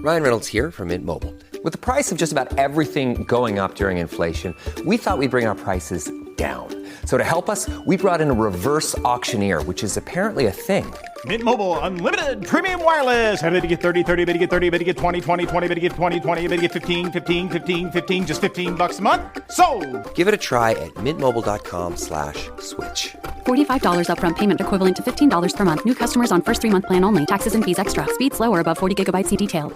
Ryan Reynolds here from Mint Mobile. With the price of just about everything going up during inflation, we thought we'd bring our prices down. So to help us, we brought in a reverse auctioneer, which is apparently a thing. Mint Mobile Unlimited Premium Wireless. How to get 30, 30, bit to get 30, bit to get 20, 20, 20, bit to get 20, 20, bit to get 15, 15, 15, 15, just $15 a month? Sold! Give it a try at mintmobile.com/switch. $45 upfront payment equivalent to $15 per month. New customers on first 3-month plan only. Taxes and fees extra. Speed slower above 40 gigabytes. See detail.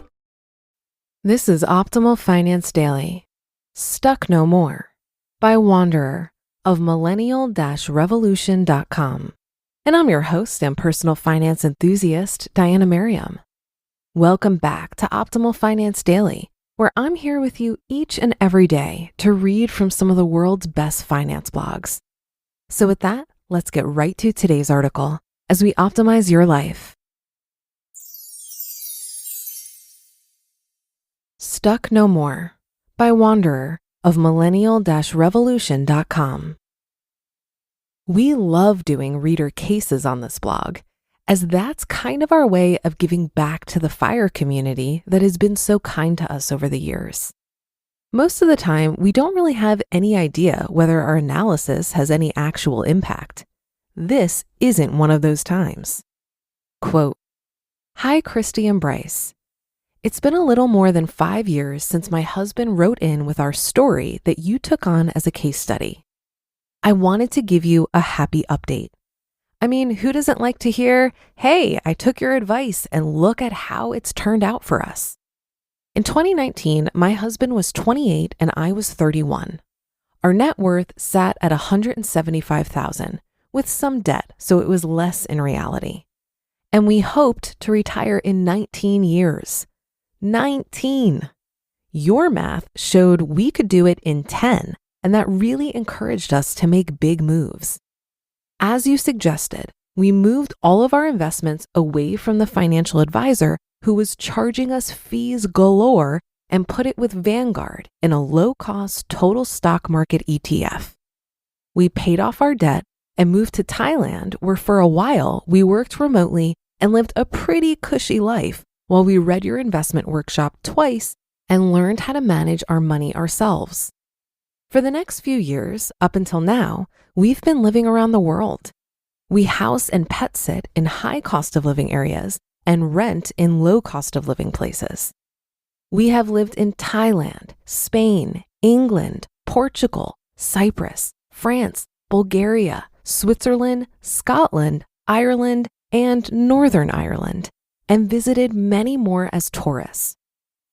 This is Optimal Finance Daily. Stuck No More by Wanderer of millennial-revolution.com. And I'm your host and personal finance enthusiast, Diana Merriam. Welcome back to Optimal Finance Daily, where I'm here with you each and every day to read from some of the world's best finance blogs. So with that, let's get right to today's article as we optimize your life. Stuck No More by Wanderer of millennial-revolution.com. We love doing reader cases on this blog, as that's kind of our way of giving back to the F.I.R.E community that has been so kind to us over the years. Most of the time, we don't really have any idea whether our analysis has any actual impact. This isn't one of those times. Quote, "Hi, Christy and Bryce. It's been a little more than 5 years since my husband wrote in with our story that you took on as a case study. I wanted to give you a happy update. I mean, who doesn't like to hear, hey, I took your advice and look at how it's turned out for us? In 2019, my husband was 28 and I was 31. Our net worth sat at $175,000 with some debt, so it was less in reality. And we hoped to retire in 19 years. 19! Your math showed we could do it in 10, and that really encouraged us to make big moves. As you suggested, we moved all of our investments away from the financial advisor who was charging us fees galore and put it with Vanguard in a low-cost total stock market ETF. We paid off our debt and moved to Thailand, where for a while we worked remotely and lived a pretty cushy life while we read your investment workshop twice and learned how to manage our money ourselves. For the next few years, up until now, we've been living around the world. We house and pet sit in high cost of living areas and rent in low cost of living places. We have lived in Thailand, Spain, England, Portugal, Cyprus, France, Bulgaria, Switzerland, Scotland, Ireland, and Northern Ireland, and visited many more as tourists,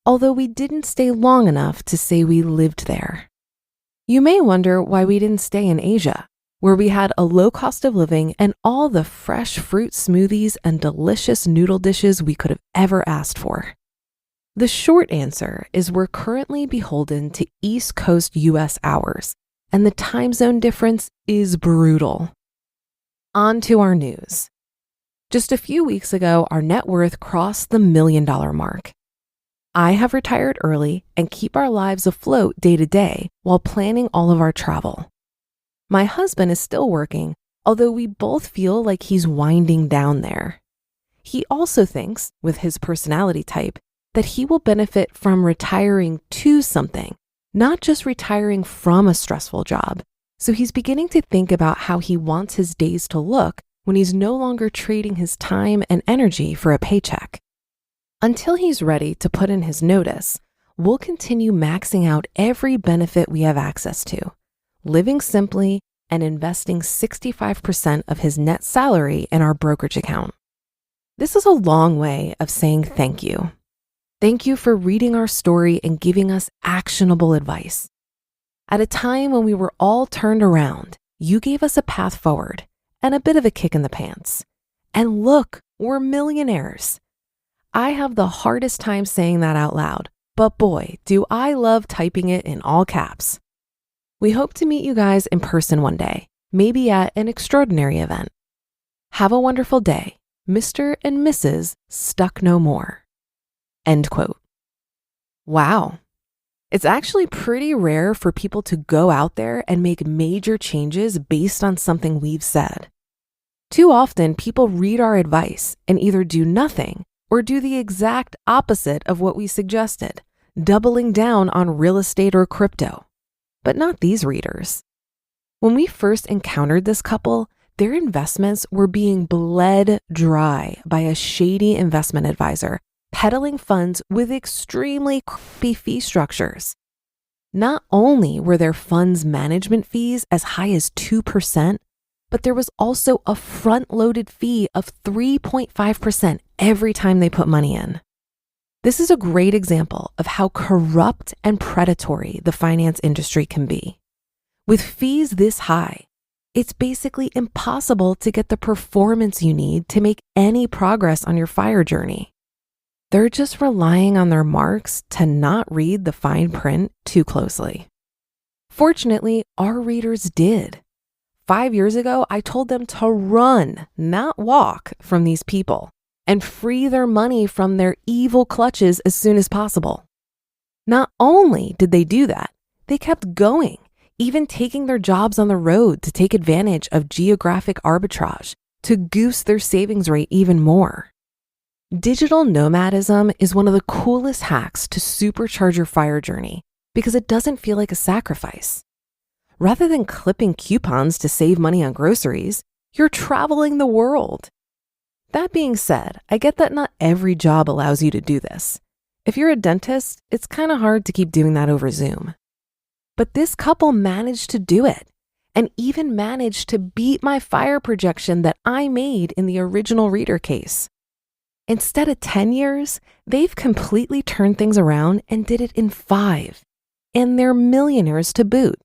although we didn't stay long enough to say we lived there. You may wonder why we didn't stay in Asia, where we had a low cost of living and all the fresh fruit smoothies and delicious noodle dishes we could have ever asked for. The short answer is we're currently beholden to East Coast US hours, and the time zone difference is brutal. On to our news. Just a few weeks ago, our net worth crossed the $1 million mark. I have retired early and keep our lives afloat day to day while planning all of our travel. My husband is still working, although we both feel like he's winding down there. He also thinks, with his personality type, that he will benefit from retiring to something, not just retiring from a stressful job. So he's beginning to think about how he wants his days to look when he's no longer trading his time and energy for a paycheck. Until he's ready to put in his notice, we'll continue maxing out every benefit we have access to, living simply and investing 65% of his net salary in our brokerage account. This is a long way of saying thank you. Thank you for reading our story and giving us actionable advice. At a time when we were all turned around, you gave us a path forward and a bit of a kick in the pants. And look, we're millionaires. I have the hardest time saying that out loud, but boy, do I love typing it in all caps. We hope to meet you guys in person one day, maybe at an extraordinary event. Have a wonderful day, Mr. and Mrs. Stuck No More. End quote. Wow. It's actually pretty rare for people to go out there and make major changes based on something we've said. Too often, people read our advice and either do nothing or do the exact opposite of what we suggested, doubling down on real estate or crypto. But not these readers. When we first encountered this couple, their investments were being bled dry by a shady investment advisor peddling funds with extremely creepy fee structures. Not only were their funds management fees as high as 2%, but there was also a front-loaded fee of 3.5% every time they put money in. This is a great example of how corrupt and predatory the finance industry can be. With fees this high, it's basically impossible to get the performance you need to make any progress on your FIRE journey. They're just relying on their marks to not read the fine print too closely. Fortunately, our readers did. 5 years ago, I told them to run, not walk, from these people and free their money from their evil clutches as soon as possible. Not only did they do that, they kept going, even taking their jobs on the road to take advantage of geographic arbitrage to goose their savings rate even more. Digital nomadism is one of the coolest hacks to supercharge your FIRE journey because it doesn't feel like a sacrifice. Rather than clipping coupons to save money on groceries, you're traveling the world. That being said, I get that not every job allows you to do this. If you're a dentist, it's kind of hard to keep doing that over Zoom. But this couple managed to do it and even managed to beat my FIRE projection that I made in the original reader case. Instead of 10 years, they've completely turned things around and did it in 5. And they're millionaires to boot.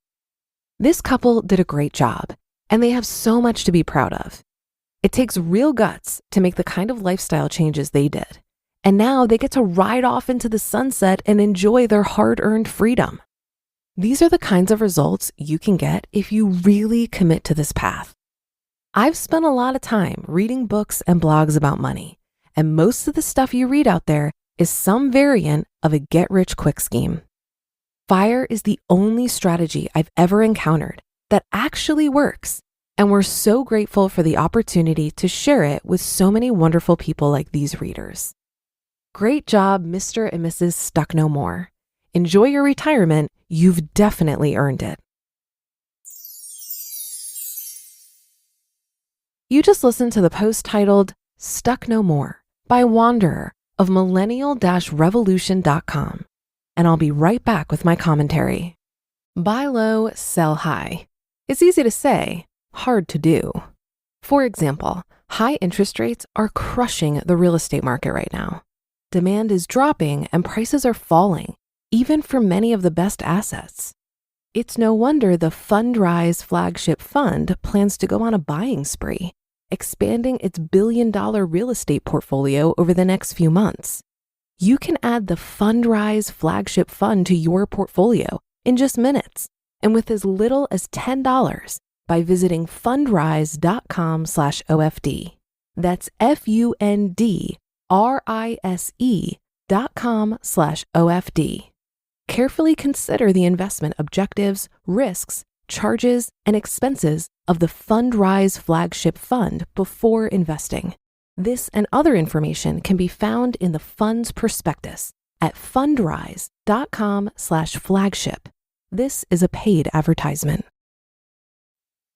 This couple did a great job, and they have so much to be proud of. It takes real guts to make the kind of lifestyle changes they did. And now they get to ride off into the sunset and enjoy their hard-earned freedom. These are the kinds of results you can get if you really commit to this path. I've spent a lot of time reading books and blogs about money. And most of the stuff you read out there is some variant of a get-rich-quick scheme. FIRE is the only strategy I've ever encountered that actually works, and we're so grateful for the opportunity to share it with so many wonderful people like these readers. Great job, Mr. and Mrs. Stuck No More. Enjoy your retirement. You've definitely earned it. You just listened to the post titled Stuck No More by Wanderer of millennial-revolution.com, and I'll be right back with my commentary. Buy low, sell high. It's easy to say, hard to do. For example, high interest rates are crushing the real estate market right now. Demand is dropping and prices are falling, even for many of the best assets. It's no wonder the F.I.R.E flagship fund plans to go on a buying spree, expanding its billion-dollar real estate portfolio over the next few months. You can add the F.I.R.E flagship fund to your portfolio in just minutes and with as little as $10 by visiting fundrise.com/OFD. That's FUNDRISE.com/OFD. Carefully consider the investment objectives, risks, charges, and expenses of the F.I.R.E flagship fund before investing. This and other information can be found in the fund's prospectus at fundrise.com/flagship. This is a paid advertisement.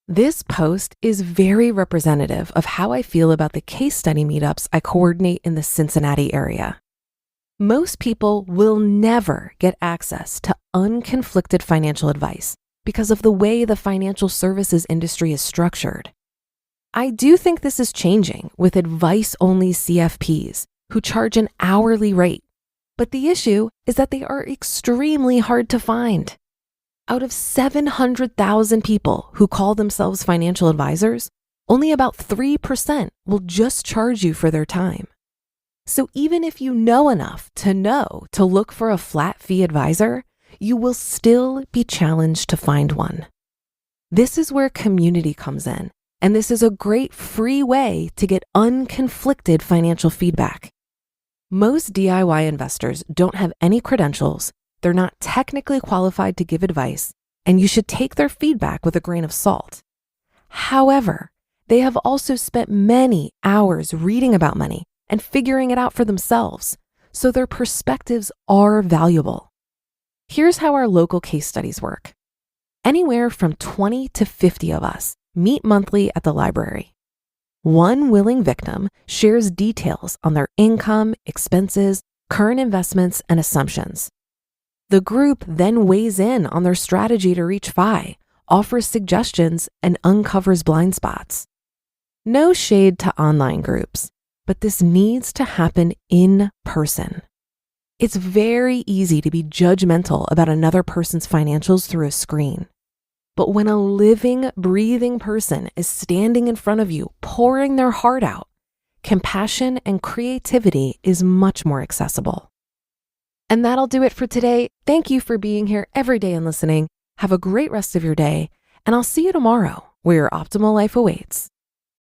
This post is very representative of how I feel about the case study meetups I coordinate in the Cincinnati area. Most people will never get access to unconflicted financial advice because of the way the financial services industry is structured. I do think this is changing with advice-only CFPs who charge an hourly rate, but the issue is that they are extremely hard to find. Out of 700,000 people who call themselves financial advisors, only about 3% will just charge you for their time. So even if you know enough to know to look for a flat fee advisor, you will still be challenged to find one. This is where community comes in, and this is a great free way to get unconflicted financial feedback. Most DIY investors don't have any credentials, they're not technically qualified to give advice, and you should take their feedback with a grain of salt. However, they have also spent many hours reading about money and figuring it out for themselves, so their perspectives are valuable. Here's how our local case studies work. Anywhere from 20 to 50 of us meet monthly at the library. One willing victim shares details on their income, expenses, current investments, and assumptions. The group then weighs in on their strategy to reach F.I.R.E, offers suggestions, and uncovers blind spots. No shade to online groups, but this needs to happen in person. It's very easy to be judgmental about another person's financials through a screen. But when a living, breathing person is standing in front of you, pouring their heart out, compassion and creativity is much more accessible. And that'll do it for today. Thank you for being here every day and listening. Have a great rest of your day, and I'll see you tomorrow where your optimal life awaits.